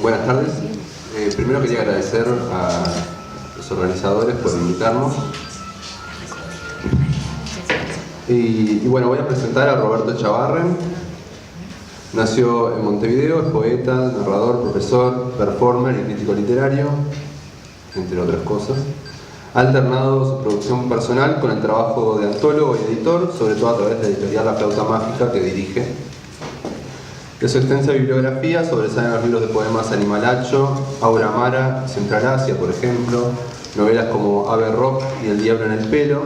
Buenas tardes. Primero quería agradecer a los organizadores por invitarnos. Y bueno, voy a presentar a Roberto Echavarren. Nació en Montevideo, es poeta, narrador, profesor, performer y crítico literario, entre otras cosas. Ha alternado su producción personal con el trabajo de antólogo y editor, sobre todo a través de la editorial La Flauta Mágica, que dirige. De su extensa bibliografía sobresalen los libros de poemas Animalacho, Aura Mara, Central Asia, por ejemplo, novelas como Ave Rock y El Diablo en el Pelo,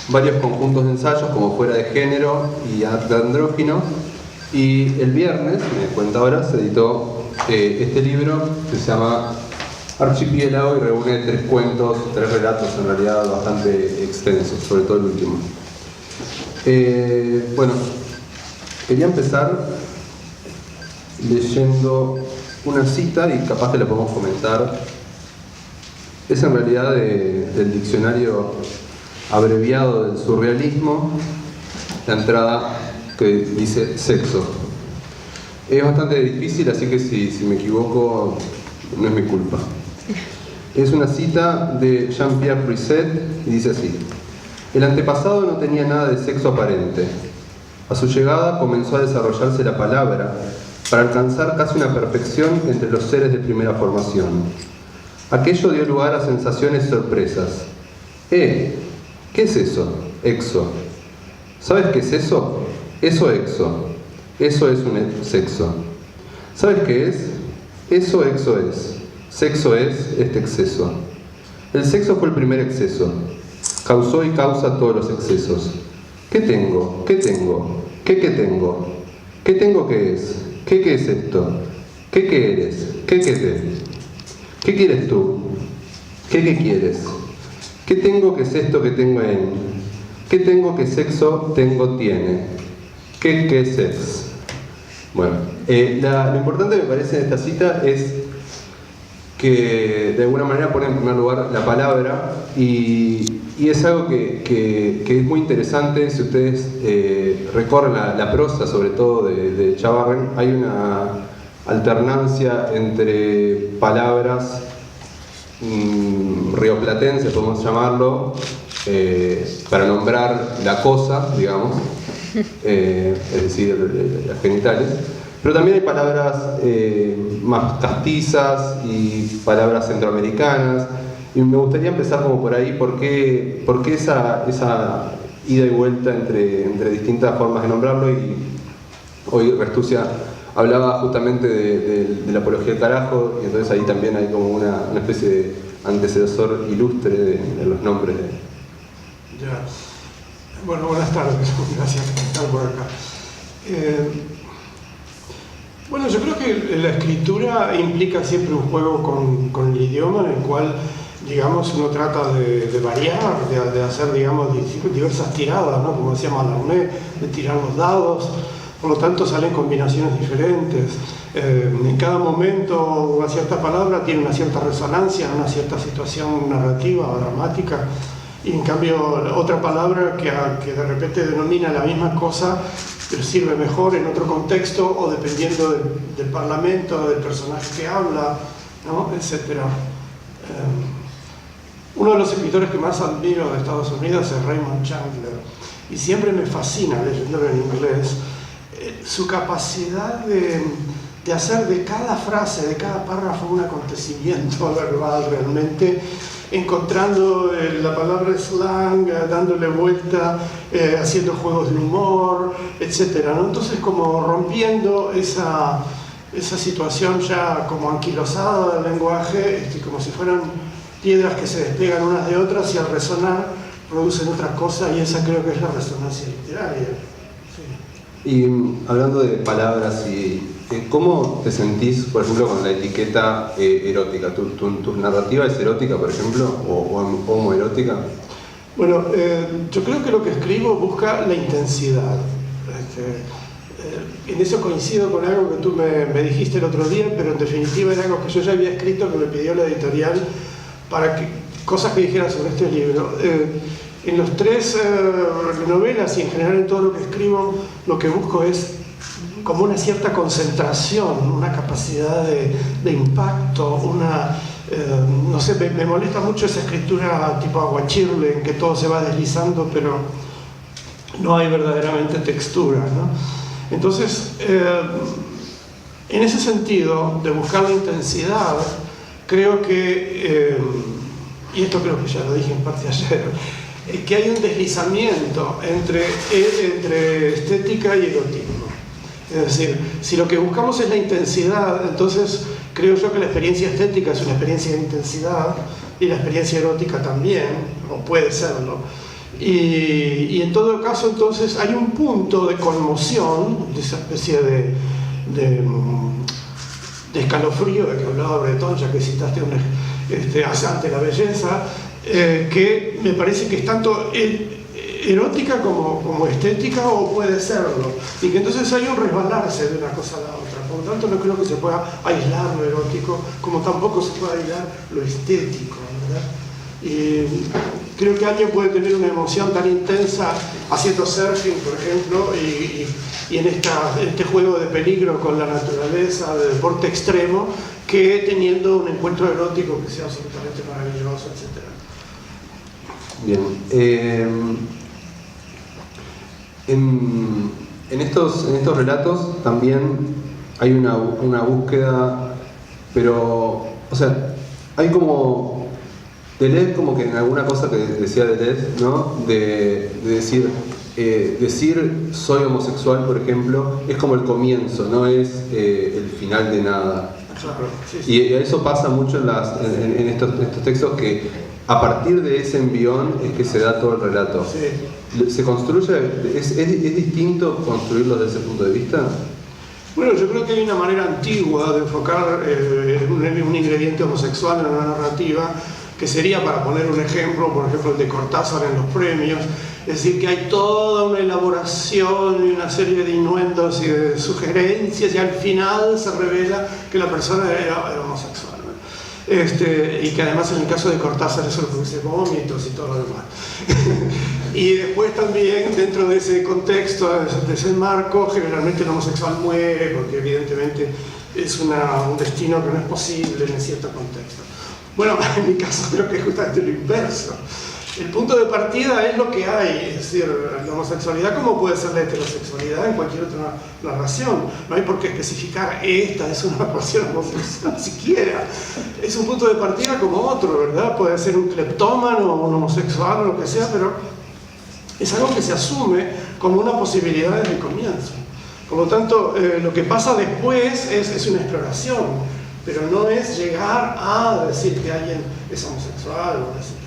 varios conjuntos de ensayos como Fuera de Género y Arte Andrógino, y el viernes, me cuenta ahora, se editó este libro que se llama Archipiélago y reúne 3 cuentos, 3 relatos en realidad bastante extensos, sobre todo el último. Bueno, quería empezar leyendo una cita y capaz que la podemos comentar. Es en realidad del diccionario abreviado del surrealismo, la entrada que dice sexo. Es bastante difícil, así que si me equivoco no es mi culpa. Es una cita de Jean-Pierre Brisset y dice así: el antepasado no tenía nada de sexo aparente. A su llegada comenzó a desarrollarse la palabra para alcanzar casi una perfección entre los seres de primera formación. Aquello dio lugar a sensaciones sorpresas. ¿Qué es eso? Exo. ¿Sabes qué es eso? Eso exo. Eso es un sexo. ¿Sabes qué es? Eso exo es. Sexo es este exceso. El sexo fue el primer exceso. Causó y causa todos los excesos. ¿Qué tengo? ¿Qué tengo? ¿Qué tengo? ¿Qué tengo que es? ¿Qué es esto? ¿Qué eres? ¿Qué ¿Qué quieres tú? ¿Qué quieres? ¿Qué tengo que es esto que tengo en? ¿Qué tengo que sexo tengo tiene? ¿Qué es sex? Bueno, lo importante me parece de esta cita es que de alguna manera pone en primer lugar la palabra y es algo que es muy interesante. Si ustedes recorren la prosa, sobre todo de Echavarren, hay una alternancia entre palabras rioplatenses, podemos llamarlo, para nombrar la cosa, digamos, es decir, las genitales. Pero también hay palabras más castizas y palabras centroamericanas. Y me gustaría empezar como por ahí, ¿por qué esa ida y vuelta entre distintas formas de nombrarlo? Y hoy Restucia hablaba justamente de la apología del carajo, y entonces ahí también hay como una especie de antecesor ilustre de los nombres. Ya. Bueno, buenas tardes, gracias por estar por acá. Bueno, yo creo que la escritura implica siempre un juego con el idioma, en el cual, digamos, uno trata de variar, de hacer, digamos, diversas tiradas, ¿no? Como decía Mallarmé, de tirar los dados. Por lo tanto, salen combinaciones diferentes. En cada momento, una cierta palabra tiene una cierta resonancia en una cierta situación narrativa o dramática. Y en cambio, otra palabra que de repente denomina la misma cosa, pero sirve mejor en otro contexto o dependiendo del parlamento, del personaje que habla, ¿no? Etc. Uno de los escritores que más admiro de Estados Unidos es Raymond Chandler, y siempre me fascina, leyéndolo en inglés, su capacidad de hacer de cada frase, de cada párrafo, un acontecimiento verbal realmente, encontrando la palabra slang, dándole vuelta, haciendo juegos de humor, etc., ¿no? Entonces, como rompiendo esa situación ya como anquilosada del lenguaje, como si fueran piedras que se despegan unas de otras y al resonar producen otra cosa, y esa creo que es la resonancia literaria. Sí. Y hablando de palabras, ¿cómo te sentís, por ejemplo, con la etiqueta erótica? ¿Tu narrativa es erótica, por ejemplo, o homoerótica? Bueno, yo creo que lo que escribo busca la intensidad. En eso coincido con algo que tú me dijiste el otro día, pero en definitiva era algo que yo ya había escrito, que me pidió la editorial, para cosas que dijera sobre este libro. En los 3 novelas y en general en todo lo que escribo, lo que busco es como una cierta concentración, una capacidad de impacto, no sé, me molesta mucho esa escritura tipo aguachirle, en que todo se va deslizando, pero no hay verdaderamente textura, ¿no? Entonces, en ese sentido, de buscar la intensidad, creo que, y esto creo que ya lo dije en parte ayer, que hay un deslizamiento entre estética y erotismo. Es decir, si lo que buscamos es la intensidad, entonces creo yo que la experiencia estética es una experiencia de intensidad y la experiencia erótica también, o puede serlo. Y en todo caso, entonces, hay un punto de conmoción, de esa especie de escalofrío de que hablaba Breton, ya que citaste ante la belleza, que me parece que es tanto erótica como estética, o puede serlo, y que entonces hay un resbalarse de una cosa a la otra. Por lo tanto, no creo que se pueda aislar lo erótico, como tampoco se puede aislar lo estético, ¿verdad? Y creo que alguien puede tener una emoción tan intensa haciendo surfing, por ejemplo, y en este juego de peligro con la naturaleza, de deporte extremo, que teniendo un encuentro erótico que sea absolutamente maravilloso, etc. Bien. En estos relatos también hay una búsqueda, pero, o sea, hay como Deleuze, como que en alguna cosa que decía Deleuze, ¿no? De decir soy homosexual, por ejemplo, es como el comienzo, no es el final de nada. Claro, sí, sí. Y eso pasa mucho en estos textos, que a partir de ese envión es que se da todo el relato. Sí. ¿Se construye? ¿Es distinto construirlo desde ese punto de vista? Bueno, yo creo que hay una manera antigua de enfocar un ingrediente homosexual en la narrativa, que sería, para poner un ejemplo, por ejemplo el de Cortázar en los premios, es decir, que hay toda una elaboración y una serie de innuendos y de sugerencias, y al final se revela que la persona era homosexual, ¿no? Y que además en el caso de Cortázar eso produce vómitos y todo lo demás. Y después también, dentro de ese contexto, de ese marco, generalmente el homosexual muere, porque evidentemente es un destino que no es posible en cierto contexto. Bueno, en mi caso creo que es justamente lo inverso. El punto de partida es lo que hay, es decir, la homosexualidad, como puede ser la heterosexualidad en cualquier otra narración. No hay por qué especificar esta es una narración homosexual siquiera. Es un punto de partida como otro, ¿verdad? Puede ser un cleptómano, un homosexual o lo que sea, pero es algo que se asume como una posibilidad desde el comienzo. Por lo tanto, lo que pasa después es una exploración, pero no es llegar a decir que alguien es homosexual o etc.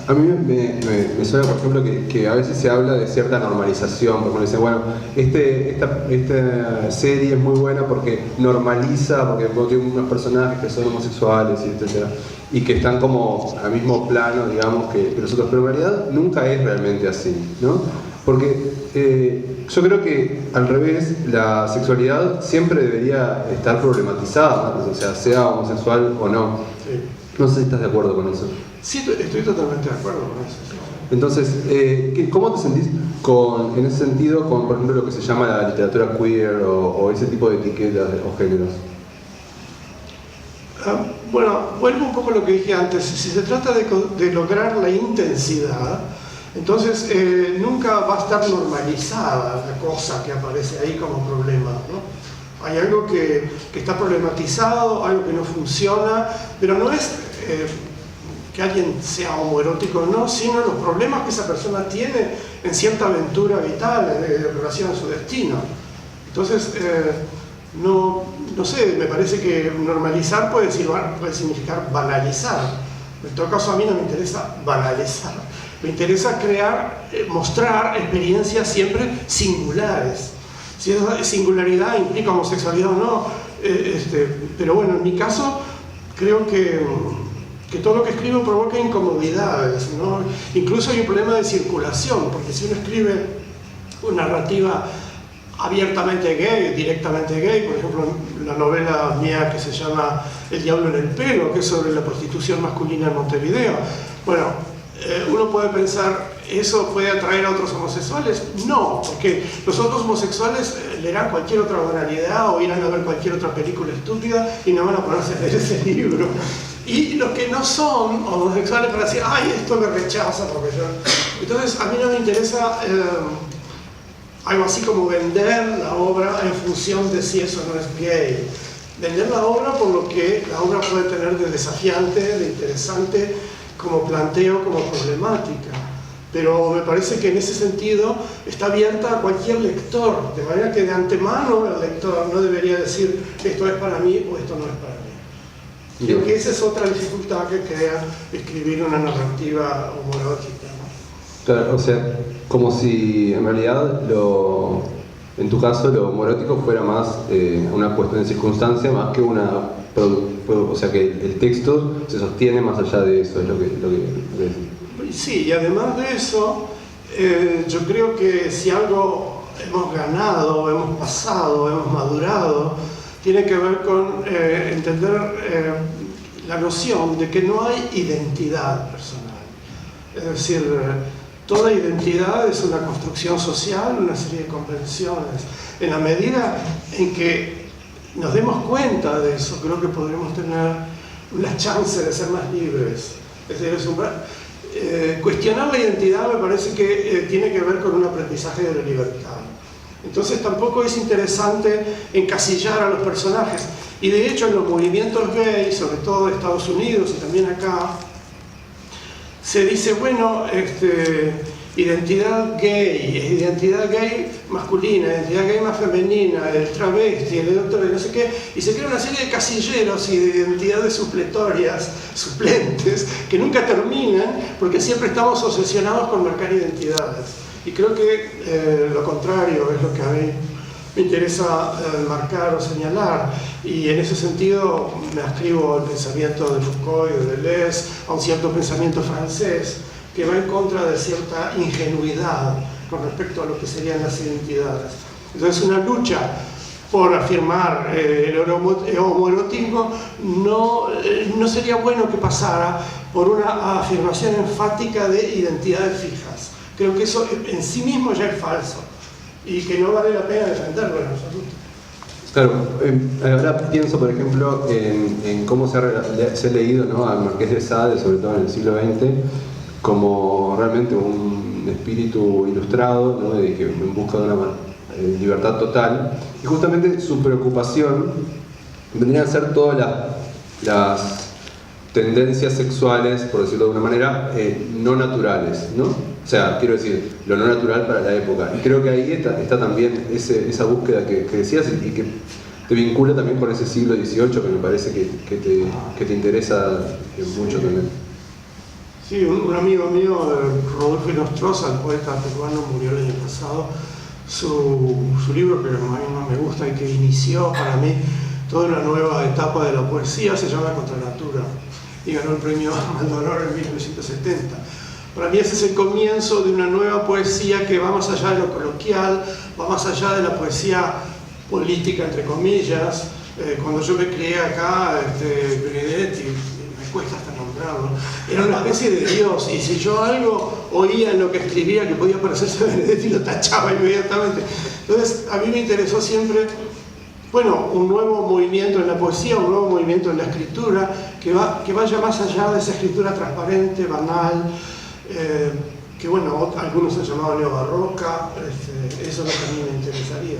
A mí me suena, por ejemplo, que a veces se habla de cierta normalización, porque uno dice, bueno, esta serie es muy buena porque normaliza, porque tiene unos personajes que son homosexuales, etc. Y que están como al mismo plano, digamos, que nosotros, pero en realidad nunca es realmente así, ¿no? Porque yo creo que al revés, la sexualidad siempre debería estar problematizada, ¿no? O sea homosexual o no. Sí. No sé si estás de acuerdo con eso. Sí, estoy totalmente de acuerdo con eso. Entonces, ¿cómo te sentís en ese sentido con, por ejemplo, lo que se llama la literatura queer o ese tipo de etiquetas o géneros? Bueno, vuelvo un poco a lo que dije antes. Si se trata de lograr la intensidad, entonces nunca va a estar normalizada la cosa que aparece ahí como problema, ¿no? Hay algo que está problematizado, algo que no funciona, pero no es que alguien sea homoerótico o no, sino los problemas que esa persona tiene en cierta aventura vital en relación a su destino. Entonces, no sé, me parece que normalizar puede significar banalizar. En todo caso, a mí no me interesa banalizar. Me interesa mostrar experiencias siempre singulares. Si esa singularidad implica homosexualidad o no, pero bueno, en mi caso, creo que todo lo que escribo provoca incomodidades, ¿no? Incluso hay un problema de circulación, porque si uno escribe una narrativa abiertamente gay, directamente gay, por ejemplo, la novela mía que se llama El diablo en el pelo, que es sobre la prostitución masculina en Montevideo, bueno, uno puede pensar, ¿eso puede atraer a otros homosexuales? No, porque los otros homosexuales leerán cualquier otra banalidad o irán a ver cualquier otra película estúpida y no van a ponerse a leer ese libro. Y los que no son homosexuales para decir, ay, esto me rechaza porque yo... Entonces, a mí no me interesa algo así como vender la obra en función de si eso no es gay. Vender la obra por lo que la obra puede tener de desafiante, de interesante, como planteo, como problemática. Pero me parece que en ese sentido está abierta a cualquier lector, de manera que de antemano el lector no debería decir esto es para mí o esto no es para mí. Creo que esa es otra dificultad que crea escribir una narrativa homoerótica, ¿no? Claro, o sea, como si en realidad en tu caso lo homoerótico fuera más una cuestión de circunstancia más que o sea, que el texto se sostiene más allá de eso, es lo que sí, y además de eso, yo creo que si algo hemos ganado, hemos pasado, hemos madurado, tiene que ver con entender la noción de que no hay identidad personal. Es decir, toda identidad es una construcción social, una serie de convenciones. En la medida en que nos demos cuenta de eso, creo que podremos tener la chance de ser más libres. Es decir, cuestionar la identidad me parece que tiene que ver con un aprendizaje de la libertad. Entonces tampoco es interesante encasillar a los personajes. Y de hecho en los movimientos gays, sobre todo de Estados Unidos y también acá, se dice, bueno, identidad gay masculina, identidad gay más femenina, el travesti, el doctor, no sé qué, y se crea una serie de casilleros y de identidades suplentes, que nunca terminan, porque siempre estamos obsesionados con marcar identidades. Y creo que lo contrario es lo que a mí me interesa marcar o señalar, y en ese sentido me ascribo al pensamiento de Foucault y de Deleuze, a un cierto pensamiento francés, que va en contra de cierta ingenuidad con respecto a lo que serían las identidades. Entonces una lucha por afirmar el homoerotismo no sería bueno que pasara por una afirmación enfática de identidades fijas. Creo que eso en sí mismo ya es falso y que no vale la pena defenderlo en absoluto. Claro, ahora pienso por ejemplo en cómo se ha leído, ¿no?, al Marqués de Sade, sobre todo en el siglo XX, como realmente un espíritu ilustrado, ¿no?, en busca de una libertad total, y justamente su preocupación vendrían a ser todas las tendencias sexuales, por decirlo de una manera, no naturales, ¿no? O sea, quiero decir, lo no natural para la época. Y creo que ahí está también esa búsqueda que decías y que te vincula también con ese siglo XVIII que me parece que te interesa mucho también. Sí, un amigo mío, Rodolfo Nostroza, el poeta peruano, murió el año pasado. Su libro, que a mí más me gusta y que inició para mí toda una nueva etapa de la poesía, se llama Contra Natura y ganó el premio Maldonor en 1970. Para mí ese es el comienzo de una nueva poesía que va más allá de lo coloquial, va más allá de la poesía política, entre comillas. Cuando yo me crié acá, Benedetti, me cuesta hasta nombrarlo, era una especie de Dios, y si yo algo oía en lo que escribía que podía parecerse a Benedetti, lo tachaba inmediatamente. Entonces, a mí me interesó siempre, bueno, un nuevo movimiento en la poesía, un nuevo movimiento en la escritura, que vaya más allá de esa escritura transparente, banal, que bueno, algunos han llamado neobarroca. Eso es lo que a mí me interesaría.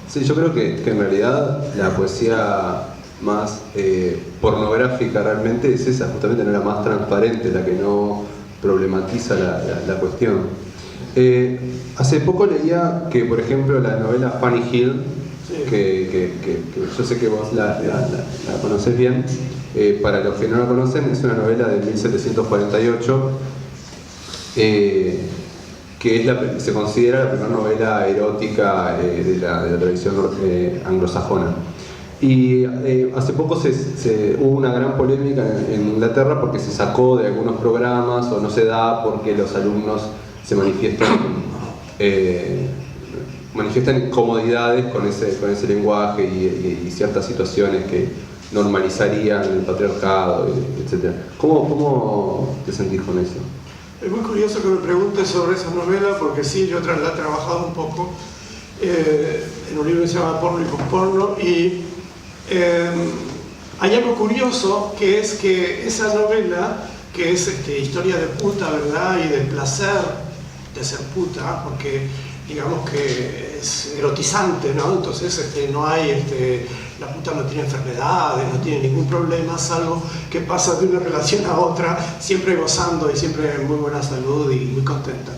Sí, yo creo que en realidad la poesía más pornográfica realmente es esa, justamente no la más transparente, la que no problematiza la cuestión. Hace poco leía que, por ejemplo, la novela Fanny Hill, sí, que yo sé que vos la conocés bien, para los que no la conocen, es una novela de 1748, que se considera la primera novela erótica de la tradición anglosajona. Y hace poco hubo una gran polémica en Inglaterra porque se sacó de algunos programas o no se da porque los alumnos se manifiestan incomodidades con ese lenguaje y ciertas situaciones que normalizarían el patriarcado, etc. ¿Cómo te sentís con eso? Es muy curioso que me preguntes sobre esa novela, porque sí, yo la he trabajado un poco en un libro que se llama Porno y Posporno, y hay algo curioso, que es que esa novela, que es historia de puta, ¿verdad? Y del placer de ser puta, porque digamos que es erotizante, ¿no? Entonces no hay, la puta no tiene enfermedades, no tiene ningún problema, salvo que pasa de una relación a otra, siempre gozando y siempre en muy buena salud y muy contenta.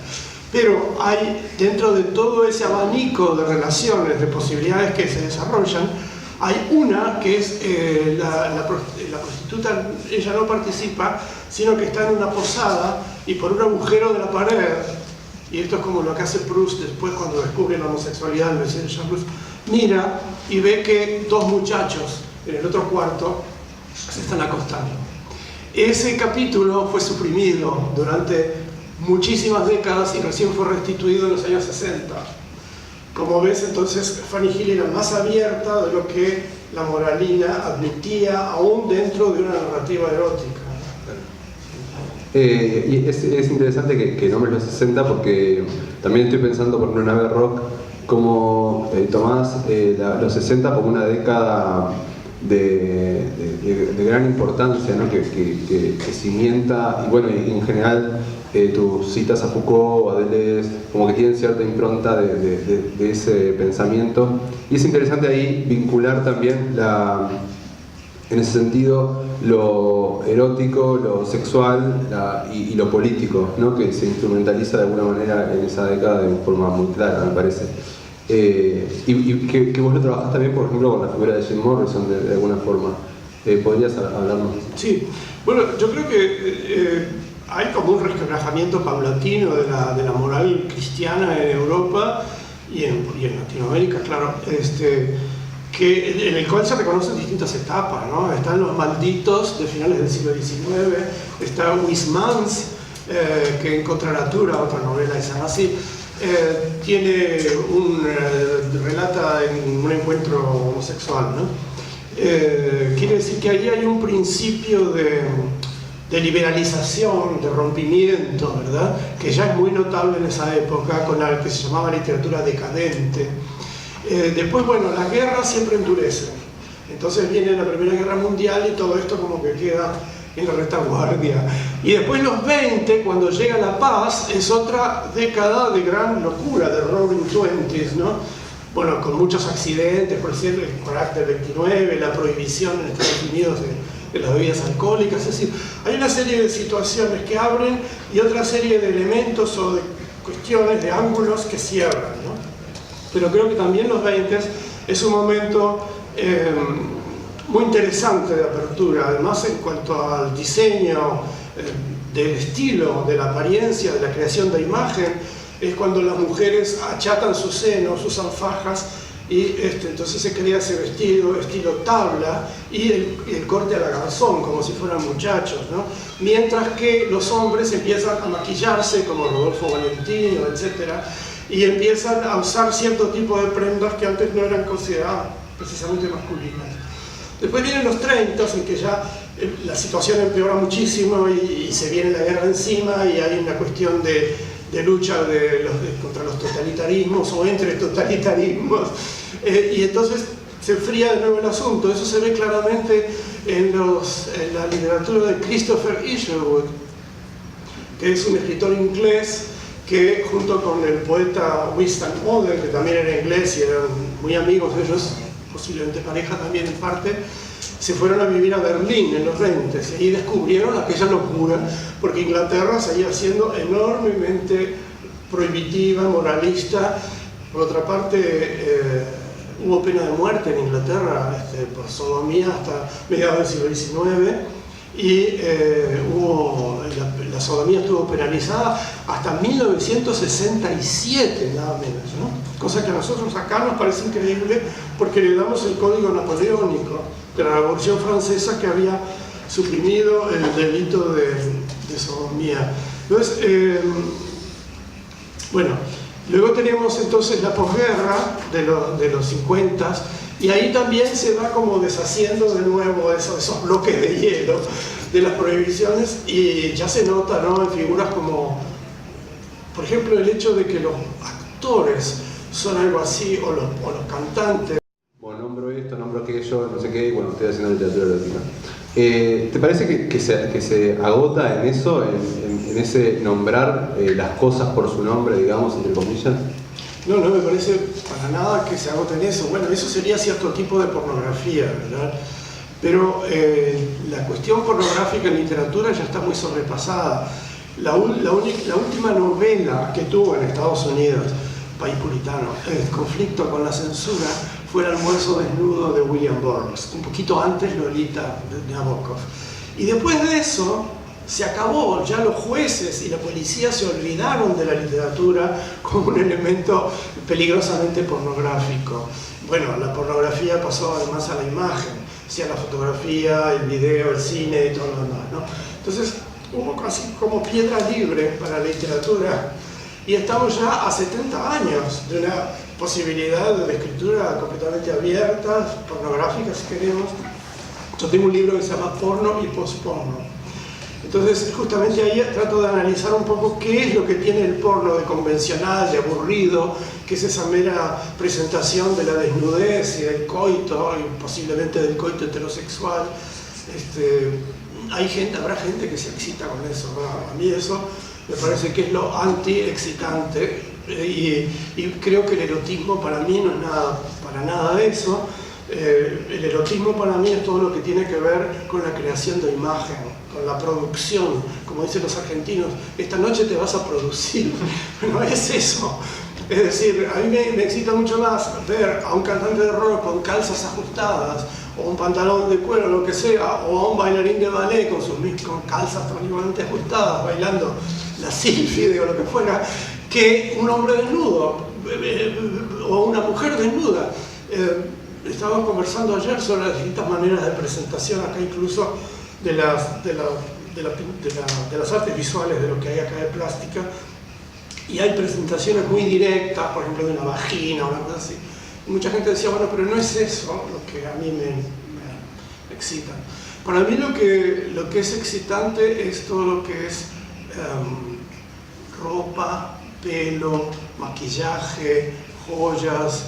Pero hay, dentro de todo ese abanico de relaciones, de posibilidades que se desarrollan, hay una que es la prostituta. Ella no participa, sino que está en una posada y por un agujero de la pared, y esto es como lo que hace Proust después cuando descubre la homosexualidad en el de Jean-Proust, mira y ve que dos muchachos en el otro cuarto se están acostando. Ese capítulo fue suprimido durante muchísimas décadas y recién fue restituido en los años 60. Como ves, entonces Fanny Hill era más abierta de lo que la moralina admitía, aún dentro de una narrativa erótica. Y es interesante que nombres los 60, porque también estoy pensando, por ejemplo, en Ave Rock, como tomás los 60 como una década de gran importancia, ¿no? que cimienta, y bueno, y en general tus citas a Foucault o a Deleuze como que tienen cierta impronta de ese pensamiento, y es interesante ahí vincular también en ese sentido lo erótico, lo sexual y lo político, ¿no? Que se instrumentaliza de alguna manera en esa década de forma muy clara, me parece. Y que vos lo trabajás también, por ejemplo, con la figura de Jim Morrison de alguna forma. ¿Podrías hablarnos? Sí, bueno, yo creo que hay como un resquebrajamiento paulatino de la moral cristiana en Europa y en Latinoamérica, claro, en el cual se reconocen distintas etapas, ¿no? Están los malditos de finales del siglo XIX, está Huysmans, que en Contranatura, otra novela esa así, relata en un encuentro homosexual, ¿no? Quiere decir que ahí hay un principio de liberalización, de rompimiento, ¿verdad? Que ya es muy notable en esa época, con la que se llamaba literatura decadente. Después, bueno, las guerras siempre endurecen. Entonces viene la Primera Guerra Mundial y todo esto como que queda en la retaguardia. Y después los 20, cuando llega la paz, es otra década de gran locura, de roaring twenties, ¿no? Bueno, con muchos accidentes, por ejemplo, el carácter 29, la prohibición en Estados Unidos de las bebidas alcohólicas. Es decir, hay una serie de situaciones que abren y otra serie de elementos o de cuestiones, de ángulos que cierran, ¿no? Pero creo que también los 20 es un momento muy interesante de apertura, además en cuanto al diseño del estilo, de la apariencia, de la creación de imagen. Es cuando las mujeres achatan sus senos, usan fajas, y entonces se crea ese vestido, estilo tabla, y el corte a la garzón, como si fueran muchachos, ¿no? Mientras que los hombres empiezan a maquillarse, como Rodolfo Valentino, etc., y empiezan a usar cierto tipo de prendas que antes no eran consideradas precisamente masculinas. Después vienen los 30, en que ya la situación empeora muchísimo y se viene la guerra encima, y hay una cuestión de lucha contra los totalitarismos o entre totalitarismos, y entonces se enfría de nuevo el asunto. Eso se ve claramente en la literatura de Christopher Isherwood, que es un escritor inglés que, junto con el poeta Winston Oden, que también era inglés y eran muy amigos de ellos, posiblemente pareja también en parte, se fueron a vivir a Berlín en los 20 y ahí descubrieron aquella locura, porque Inglaterra seguía siendo enormemente prohibitiva, moralista. Por otra parte, hubo pena de muerte en Inglaterra por sodomía hasta mediados del siglo XIX, y la sodomía estuvo penalizada hasta 1967, nada menos, ¿no? Cosa que a nosotros acá nos parece increíble, porque le damos el código napoleónico de la Revolución Francesa, que había suprimido el delito de sodomía. Entonces, bueno, luego teníamos entonces la posguerra de los 50, Y ahí también se va como deshaciendo de nuevo esos bloques de hielo de las prohibiciones, y ya se nota, ¿no?, en figuras como, por ejemplo, el hecho de que los actores son algo así, o los cantantes. Bueno, nombro esto, nombro aquello, no sé qué, y bueno, estoy haciendo literatura erótica. ¿Te parece que se agota en eso, en ese nombrar las cosas por su nombre, digamos, entre comillas? No, no me parece para nada que se agote en eso. Bueno, eso sería cierto tipo de pornografía, ¿verdad? Pero la cuestión pornográfica en literatura ya está muy sobrepasada. La última novela que tuvo en Estados Unidos, país puritano, el conflicto con la censura, fue El almuerzo desnudo de William Burroughs, un poquito antes Lolita de Nabokov. Y después de eso se acabó, ya los jueces y la policía se olvidaron de la literatura como un elemento peligrosamente pornográfico. Bueno, la pornografía pasó además a la imagen, o sea, la fotografía, el video, el cine y todo lo demás, ¿no? Entonces hubo casi como piedra libre para la literatura, y estamos ya a 70 años de una posibilidad de escritura completamente abierta, pornográfica si queremos. Yo tengo un libro que se llama Porno y Postporno. Entonces justamente ahí trato de analizar un poco qué es lo que tiene el porno de convencional, de aburrido, que es esa mera presentación de la desnudez y del coito, y posiblemente del coito heterosexual. Habrá gente que se excita con eso, ¿no? A mí eso me parece que es lo anti-excitante, y creo que el erotismo para mí no es para nada de eso. El erotismo para mí es todo lo que tiene que ver con la creación de imagen, con la producción, como dicen los argentinos, esta noche te vas a producir. No es eso. Es decir, a mí me excita mucho más ver a un cantante de rock con calzas ajustadas, o un pantalón de cuero, lo que sea, o a un bailarín de ballet con calzas totalmente ajustadas, bailando la sílfide o lo que fuera, que un hombre desnudo, o una mujer desnuda. Estábamos conversando ayer sobre las distintas maneras de presentación, acá incluso de las artes visuales, de lo que hay acá de plástica, y hay presentaciones muy directas, por ejemplo de una vagina o una cosa así. Y mucha gente decía, bueno, pero no es eso lo que a mí me excita. Para mí lo que es excitante es todo lo que es ropa, pelo, maquillaje, joyas,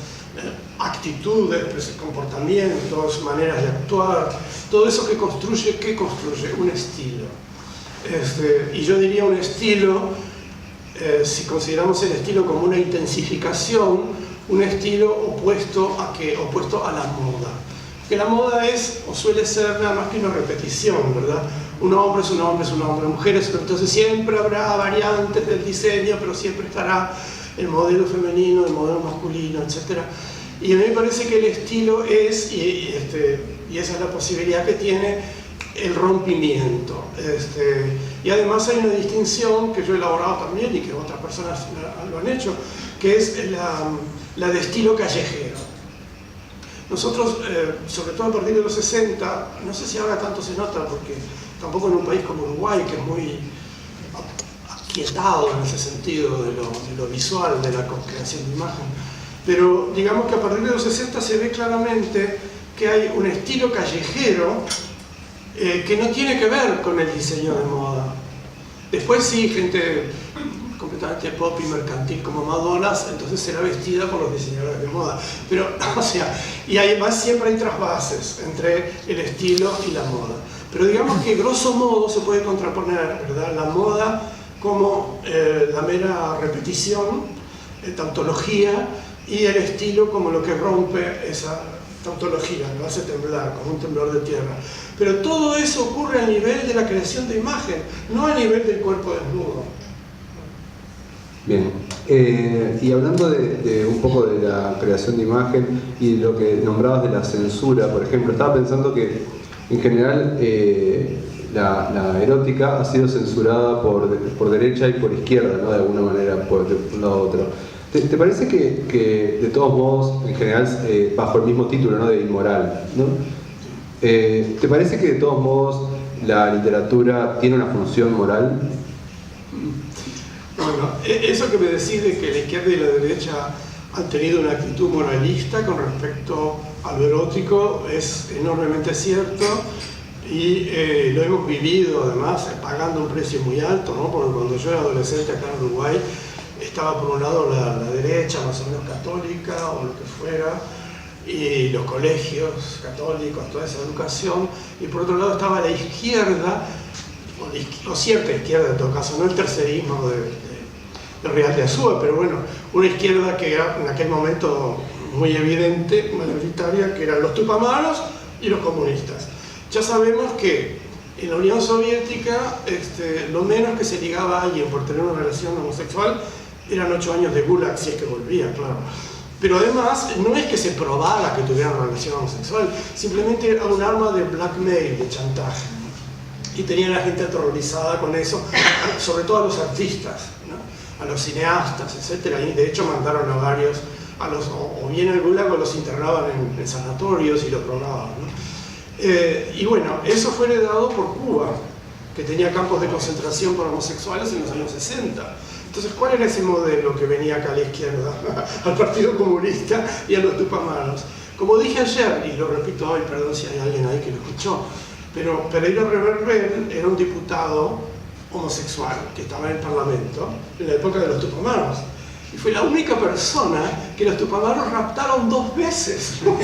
actitudes, comportamientos, maneras de actuar, todo eso que construye, un estilo. Y yo diría un estilo, si consideramos el estilo como una intensificación, un estilo opuesto a la moda. Que la moda es, o suele ser, nada más que una repetición, ¿verdad? Un hombre es un hombre, es un hombre, mujeres, entonces siempre habrá variantes del diseño, pero siempre estará el modelo femenino, el modelo masculino, etc. Y a mí me parece que el estilo es, y esa es la posibilidad que tiene, el rompimiento. Y además hay una distinción que yo he elaborado también y que otras personas lo han hecho, que es la de estilo callejero. Nosotros, sobre todo a partir de los 60, no sé si ahora tanto se nota, porque tampoco en un país como Uruguay, que es muy aquietado en ese sentido de lo visual, de la creación de imagen, pero digamos que a partir de los 60 se ve claramente que hay un estilo callejero que no tiene que ver con el diseño de moda. Después sí, gente completamente pop y mercantil como Madonna, entonces será vestida por los diseñadores de moda. Pero, o sea, y además siempre hay trasvases entre el estilo y la moda. Pero digamos que grosso modo se puede contraponer, ¿verdad?, la moda como la mera repetición, tautología, y el estilo como lo que rompe esa tautología, lo hace temblar, como un temblor de tierra. Pero todo eso ocurre a nivel de la creación de imagen, no a nivel del cuerpo desnudo. Bien, y hablando de un poco de la creación de imagen y lo que nombrabas de la censura, por ejemplo, estaba pensando que en general la erótica ha sido censurada por derecha y por izquierda, ¿no? De alguna manera, de un lado a otro. ¿Te parece que de todos modos, en general, bajo el mismo título, ¿no?, de inmoral, ¿no? ¿Te parece que de todos modos la literatura tiene una función moral? Bueno, eso que me decís de que la izquierda y la derecha han tenido una actitud moralista con respecto a lo erótico es enormemente cierto y lo hemos vivido además pagando un precio muy alto, ¿no? Porque cuando yo era adolescente acá en Uruguay estaba por un lado la derecha más o menos católica o lo que fuera, y los colegios católicos, toda esa educación, y por otro lado estaba la izquierda, o cierta izquierda en todo caso, no el tercerismo de Real de Azúa, pero bueno, una izquierda que era en aquel momento muy evidente, mayoritaria, que eran los tupamaros y los comunistas. Ya sabemos que en la Unión Soviética lo menos que se ligaba a alguien por tener una relación homosexual eran 8 años de gulag, si es que volvía, claro. Pero además, no es que se probara que tuvieran una relación homosexual, simplemente era un arma de blackmail, de chantaje. Y tenía a la gente aterrorizada con eso, sobre todo a los artistas, ¿no? A los cineastas, etc. Y de hecho mandaron a varios, o bien al gulag o los internaban en sanatorios y los drogaban, ¿no? Y bueno, eso fue heredado por Cuba, que tenía campos de concentración para homosexuales en los años 60. Entonces, ¿cuál era ese modelo que venía acá a la izquierda? Al Partido Comunista y a los tupamaros. Como dije ayer, y lo repito hoy, perdón si hay alguien ahí que lo escuchó, pero Pereira Reverbel era un diputado homosexual que estaba en el Parlamento en la época de los tupamaros. Y fue la única persona que los tupamaros raptaron 2 veces. Lo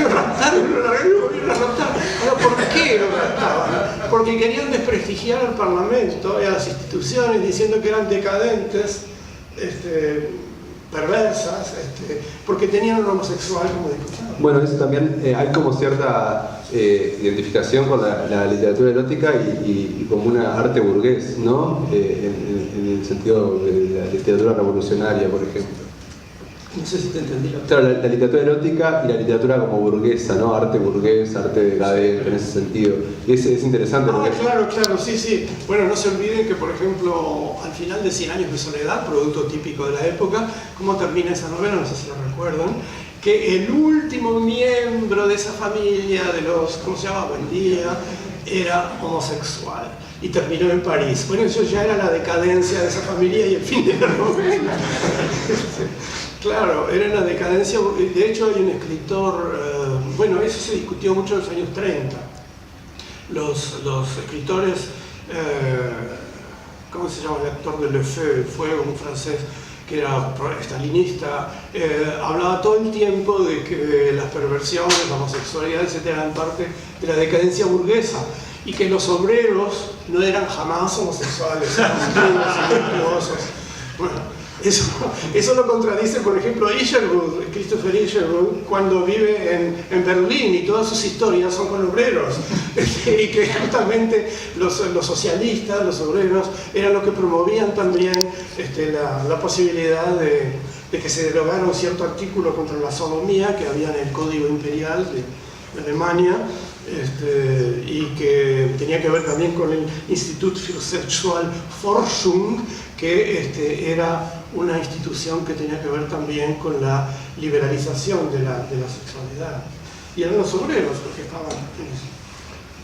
raptaron, lo largaron y lo volvieron a raptar. Ahora, ¿por qué lo raptaban? Porque querían desprestigiar al Parlamento y a las instituciones diciendo que eran decadentes, perversas, porque tenían un homosexual como diputado. Bueno, eso también hay como cierta identificación con la literatura erótica y como una arte burgués, ¿no? En el sentido de la literatura revolucionaria, por ejemplo. No sé si te entendí. Claro, la literatura erótica y la literatura como burguesa, ¿no? Arte burgués, arte decadente, en ese sentido. Y es interesante porque... Claro, sí. Bueno, no se olviden que, por ejemplo, al final de 100 años de soledad, producto típico de la época, ¿cómo termina esa novela? No sé si la recuerdan. Que el último miembro de esa familia, de los, ¿cómo se llama? Buendía, era homosexual. Y terminó en París. Bueno, eso ya era la decadencia de esa familia y el fin de la novela. Claro, era la decadencia. De hecho, hay un escritor, bueno, eso se discutió mucho en los años 30. Los escritores, ¿cómo se llama? El actor de Le Feu, Fuego, un francés que era stalinista, hablaba todo el tiempo de que las perversiones, la homosexualidad, etc., eran parte de la decadencia burguesa y que los obreros no eran jamás homosexuales, eran virtuosos. Bueno, eso lo contradice, por ejemplo, Isherwood, Christopher Isherwood, cuando vive en Berlín y todas sus historias son con obreros. Y que justamente los socialistas, los obreros, eran los que promovían también la posibilidad de que se derogara un cierto artículo contra la sodomía que había en el Código Imperial de Alemania, y que tenía que ver también con el Institut für Sexualforschung, que era una institución que tenía que ver también con la liberalización de la sexualidad. Y eran los obreros los que estaban en eso.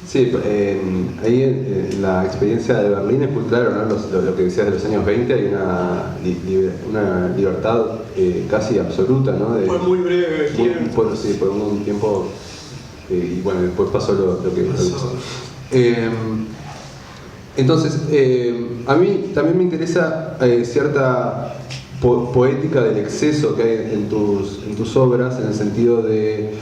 Sí, ahí en la experiencia de Berlín es muy claro, ¿no? Lo que decías de los años 20, hay una libertad casi absoluta, ¿no? Fue muy breve el tiempo. Sí, por un tiempo, y bueno, después pasó lo que pasó. Entonces, a mí también me interesa cierta poética del exceso que hay en tus obras, en el sentido de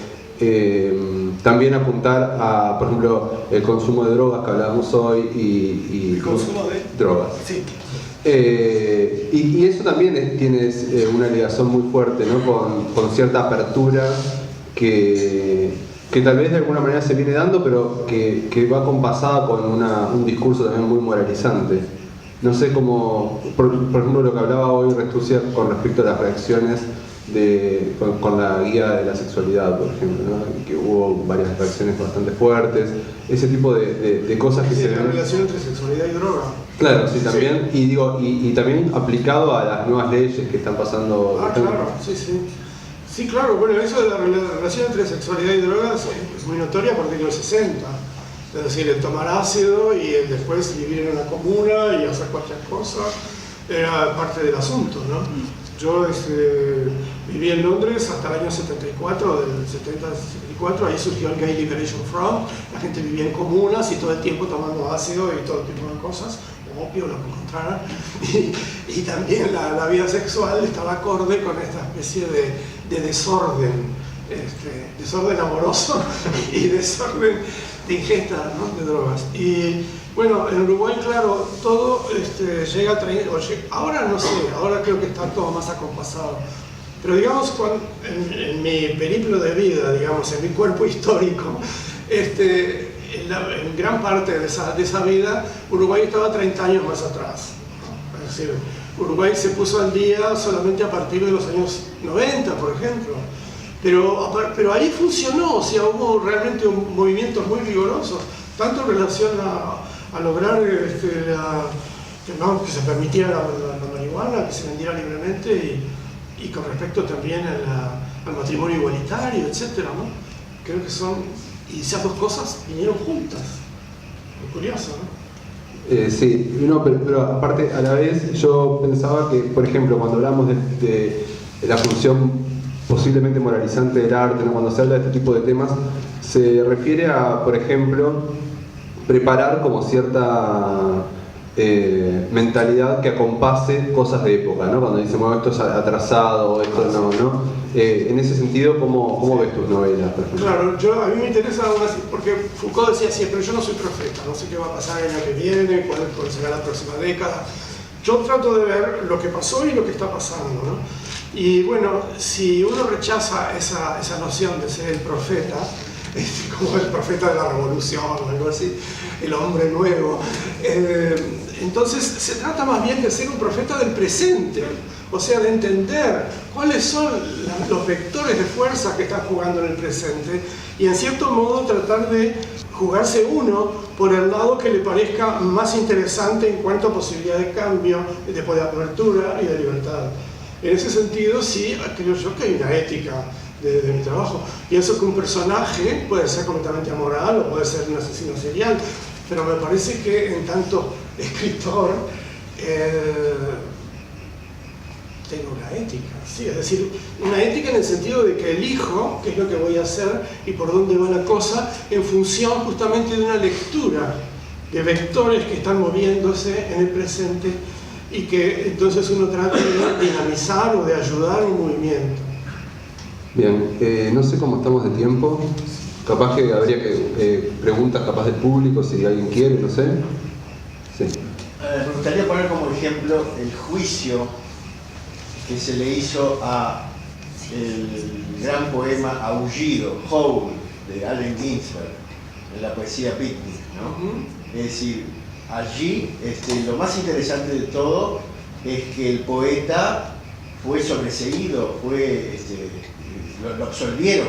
también apuntar a, por ejemplo, el consumo de drogas que hablábamos hoy y ¿El consumo de drogas. Sí. Y eso también tienes una ligación muy fuerte, ¿no? con cierta apertura que tal vez de alguna manera se viene dando, pero que va compasada con un discurso también muy moralizante. No sé cómo, por ejemplo, lo que hablaba hoy Restucia con respecto a las reacciones con la guía de la sexualidad, por ejemplo, ¿no? Que hubo varias reacciones bastante fuertes, ese tipo de cosas que sí, se la ven. relación entre sexualidad y droga. Claro, sí, también, sí. Y también aplicado a las nuevas leyes que están pasando. Claro, sí. Sí, claro, bueno, eso de la relación entre sexualidad y drogas es muy notoria a partir de los 60. Es decir, el tomar ácido y el después vivir en una comuna y hacer cualquier cosa era parte del asunto, ¿no? Yo viví en Londres hasta el año 74, del 70 al 74, ahí surgió el Gay Liberation Front, la gente vivía en comunas y todo el tiempo tomando ácido y todo tipo de cosas, o opio, lo que encontraran, y también la vida sexual estaba acorde con esta especie de desorden, desorden amoroso y desorden de ingesta, ¿no?, de drogas. Y bueno, en Uruguay, claro, todo llega a traer, ahora no sé, ahora creo que está todo más acompasado. Pero digamos, en mi periplo de vida, digamos, en mi cuerpo histórico, en gran parte de esa vida, Uruguay estaba 30 años más atrás, ¿no? Es decir, Uruguay se puso al día solamente a partir de los años 90, por ejemplo. Pero ahí funcionó, o sea, hubo realmente movimientos muy vigorosos, tanto en relación a lograr que se permitiera la marihuana, que se vendiera libremente, y con respecto también al matrimonio igualitario, etc., ¿no? Creo que y esas dos cosas vinieron juntas. Muy curioso, ¿no? Sí, no, pero aparte, a la vez, yo pensaba que, por ejemplo, cuando hablamos de la función posiblemente moralizante del arte, ¿no?, cuando se habla de este tipo de temas, se refiere a, por ejemplo, preparar como cierta mentalidad que acompase cosas de época, ¿no? Cuando dicen, bueno, esto es atrasado, esto no. En ese sentido, ¿cómo ves tus novelas, por ejemplo? Claro, a mí me interesa porque Foucault decía siempre, yo no soy profeta, no sé qué va a pasar el año que viene, cuál será la próxima década. Yo trato de ver lo que pasó y lo que está pasando, ¿no? Y bueno, si uno rechaza esa noción de ser el profeta, como el profeta de la revolución o algo así, el hombre nuevo, entonces se trata más bien de ser un profeta del presente, o sea, de entender cuáles son los vectores de fuerza que están jugando en el presente y en cierto modo tratar de jugarse uno por el lado que le parezca más interesante en cuanto a posibilidad de cambio, de apertura y de libertad. En ese sentido, sí, creo yo que hay una ética de mi trabajo. Pienso que un personaje puede ser completamente amoral o puede ser un asesino serial, pero me parece que en tanto escritor tengo una ética, sí, es decir, una ética en el sentido de que elijo qué es lo que voy a hacer y por dónde va la cosa en función justamente de una lectura de vectores que están moviéndose en el presente y que entonces uno trata de dinamizar o de ayudar un movimiento. Bien, no sé cómo estamos de tiempo, capaz que habría que preguntas capaz del público si alguien quiere, no sé. Sí. Me gustaría poner como ejemplo el juicio que se le hizo a el gran poema Aullido, Howl, de Allen Ginsberg, en la poesía Picnic, ¿no? Es decir, allí lo más interesante de todo es que el poeta fue sobreseído, lo absolvieron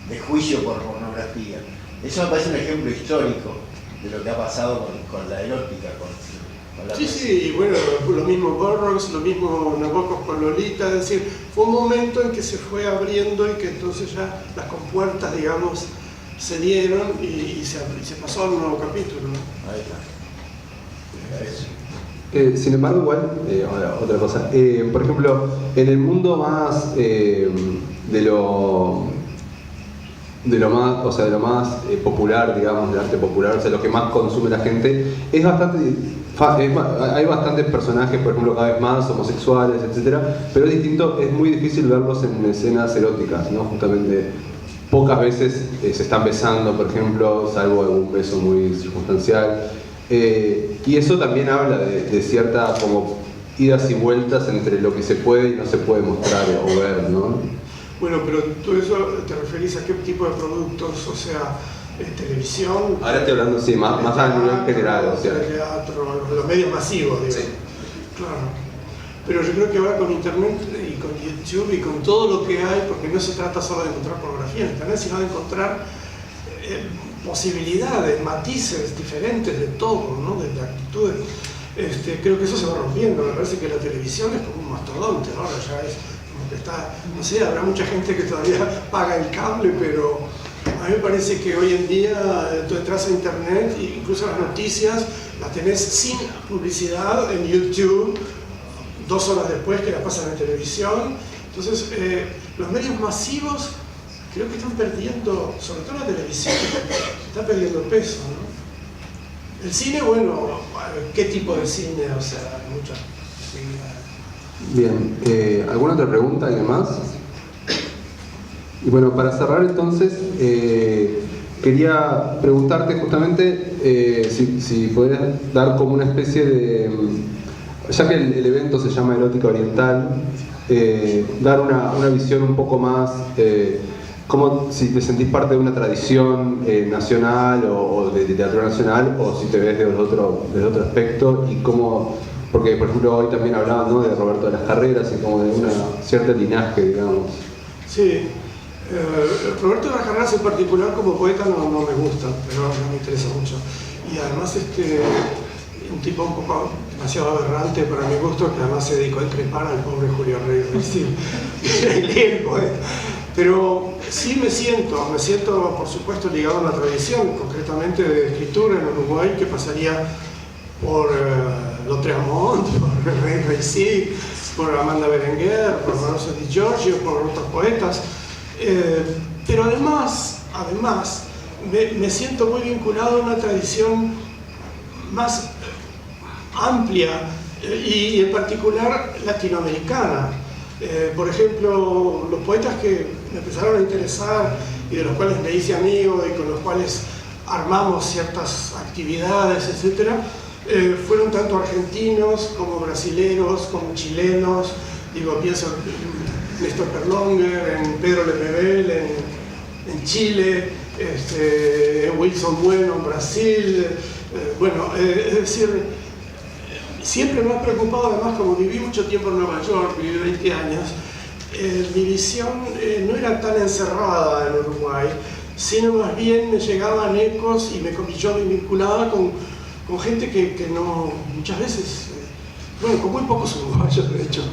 de juicio por pornografía. Eso me parece un ejemplo histórico de lo que ha pasado con la erótica, con la Sí, sí, y bueno, lo mismo Burroughs, lo mismo Nabokov con Lolita, es decir, fue un momento en que se fue abriendo y que entonces ya las compuertas, digamos, se dieron y se pasó a un nuevo capítulo, ¿no? Ahí está. Sin embargo, igual, otra cosa, por ejemplo, en el mundo más de lo más popular, digamos, del arte popular, o sea, lo que más consume la gente, hay bastantes personajes, por ejemplo, cada vez más homosexuales, etcétera, pero es distinto, es muy difícil verlos en escenas eróticas, ¿no? Justamente pocas veces se están besando, por ejemplo, salvo algún beso muy circunstancial. Y eso también habla de cierta como idas y vueltas entre lo que se puede y no se puede mostrar o ver, ¿no? Bueno, pero tú eso te referís a qué tipo de productos, o sea, televisión. Ahora estoy hablando, sí, más a nivel general, o sea. Teatro, los medios masivos, digo. Sí. Claro. Pero yo creo que ahora con Internet y con YouTube y con todo lo que hay, porque no se trata solo de encontrar pornografía en Internet, sino de encontrar posibilidades, matices diferentes de todo, ¿no? De actitudes. Creo que eso se va rompiendo. Me parece que la televisión es como un mastodonte, ahora ya es como que está, no sé, habrá mucha gente que todavía paga el cable, pero a mí me parece que hoy en día tú entras a Internet e incluso las noticias las tenés sin publicidad en YouTube, 2 horas después que la pasan en televisión. Entonces, los medios masivos creo que están perdiendo, sobre todo la televisión, está perdiendo peso, ¿no? El cine, bueno, ¿qué tipo de cine? O sea, muchas. Bien, ¿alguna otra pregunta? ¿Alguien más? Y bueno, para cerrar entonces, quería preguntarte justamente si podrías dar como una especie de, ya que el evento se llama Erótica Oriental, dar una visión un poco más, como si te sentís parte de una tradición nacional o de literatura nacional, o si te ves desde otro aspecto, y cómo, porque por ejemplo hoy también hablaban, ¿no?, de Roberto de las Carreras y como de una cierta linaje, digamos. Sí. Roberto de las Carreras en particular como poeta no me gusta, pero no me interesa mucho. Y además un tipo un poco demasiado aberrante para mi gusto, que además se dedicó a increpar al pobre Julio Rey, el poeta. Pero sí me siento por supuesto ligado a una tradición, concretamente de escritura en Uruguay, que pasaría por Lautréamont, por René Reisig, por Amanda Berenguer, por Rosa Di Giorgio, por otros poetas. Pero además me siento muy vinculado a una tradición más amplia y en particular latinoamericana. Por ejemplo, los poetas que me empezaron a interesar y de los cuales me hice amigo y con los cuales armamos ciertas actividades, etc., fueron tanto argentinos como brasileros, como chilenos. Pienso en Néstor Perlonger, en Pedro Lemebel, en Chile, en Wilson Bueno en Brasil. Es decir, siempre me ha preocupado, además, como viví mucho tiempo en Nueva York, viví 20 años, mi visión no era tan encerrada en Uruguay, sino más bien me llegaban ecos y yo me vinculaba con gente que no, muchas veces, con muy pocos uruguayos de hecho,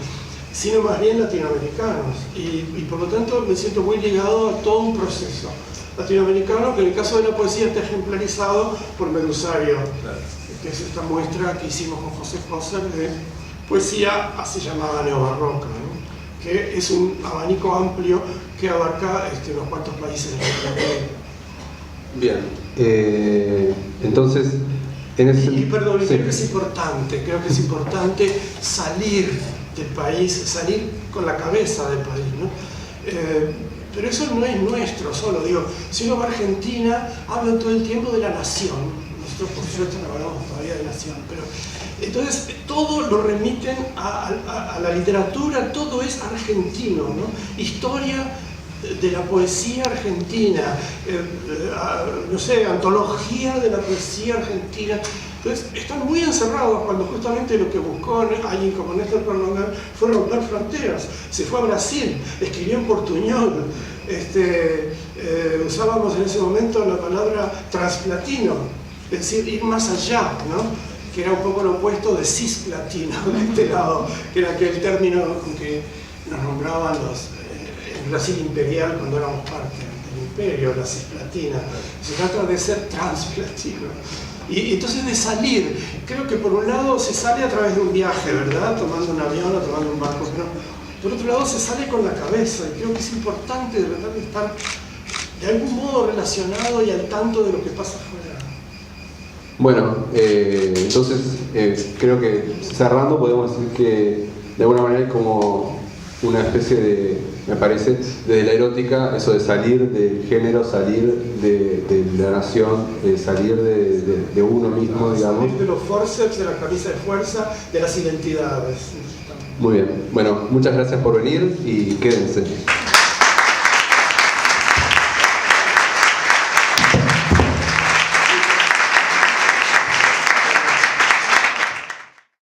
sino más bien latinoamericanos. Y por lo tanto me siento muy ligado a todo un proceso latinoamericano que en el caso de la poesía está ejemplarizado por Medusario, claro, que es esta muestra que hicimos con José Foser de poesía así llamada neobarroca, ¿no?, que es un abanico amplio que abarca unos cuantos países de Latinoamérica. Bien, entonces perdón, sí. creo que es importante salir del país, salir con la cabeza del país, ¿no? Pero eso no es nuestro solo, si uno va a Argentina, hablan todo el tiempo de la nación. Nosotros por suerte no hablamos todavía de nación, pero entonces todo lo remiten a la literatura, todo es argentino, ¿no? Historia de la poesía argentina, antología de la poesía argentina. Entonces están muy encerrados cuando justamente lo que buscó alguien como Néstor Perlonger fue romper fronteras. Se fue a Brasil, escribió en portuñol, usábamos en ese momento la palabra transplatino, es decir, ir más allá, ¿no?, que era un poco lo opuesto de cisplatino, de este lado, que era aquel término con que nos nombraban el Brasil imperial cuando éramos parte del imperio, la cisplatina. Se trata de ser transplatino. Y entonces de salir, creo que por un lado se sale a través de un viaje, ¿verdad?, tomando un avión o tomando un barco, pero por otro lado se sale con la cabeza, y creo que es importante de verdad estar de algún modo relacionado y al tanto de lo que pasa afuera. Bueno, entonces creo que cerrando podemos decir que de alguna manera es como una especie de, me parece, de la erótica, eso de salir del género, salir de la nación, salir de uno mismo, digamos. Salir de los forceps, de la camisa de fuerza, de las identidades. Muy bien, bueno, muchas gracias por venir y quédense.